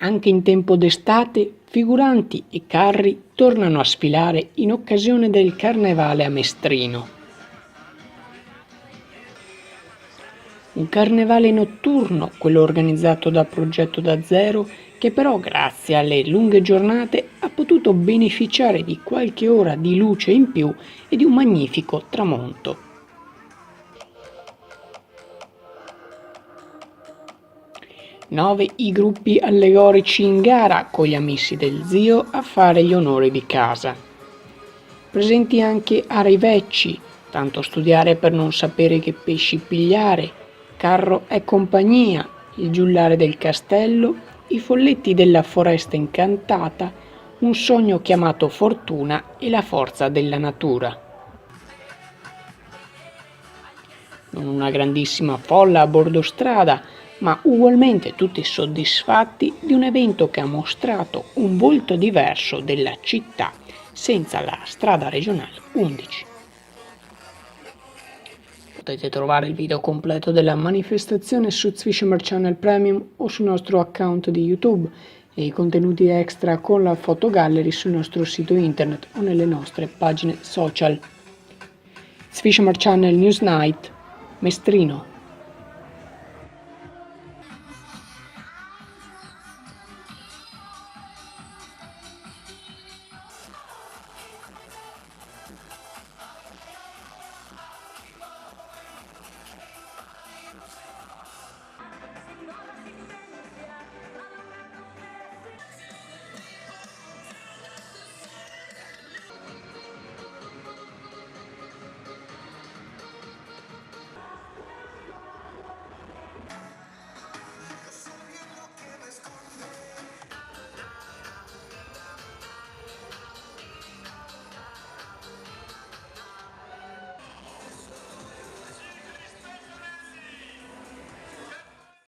Anche in tempo d'estate, figuranti e carri tornano a sfilare in occasione del Carnevale a Mestrino. Un carnevale notturno, quello organizzato da Progetto da Zero, che però grazie alle lunghe giornate ha potuto beneficiare di qualche ora di luce in più e di un magnifico tramonto. 9 i gruppi allegorici in gara con gli amici del zio a fare gli onori di casa. Presenti anche Arrivecci, tanto studiare per non sapere che pesci pigliare, Carro e compagnia, il giullare del castello, i folletti della foresta incantata, un sogno chiamato fortuna e la forza della natura. Non una grandissima folla a bordo strada, ma ugualmente tutti soddisfatti di un evento che ha mostrato un volto diverso della città senza la strada regionale 11. Potete trovare il video completo della manifestazione su Zwischimer Channel Premium o sul nostro account di YouTube e i contenuti extra con la fotogallery sul nostro sito internet o nelle nostre pagine social. Zwischimer Channel News Night, Mestrino.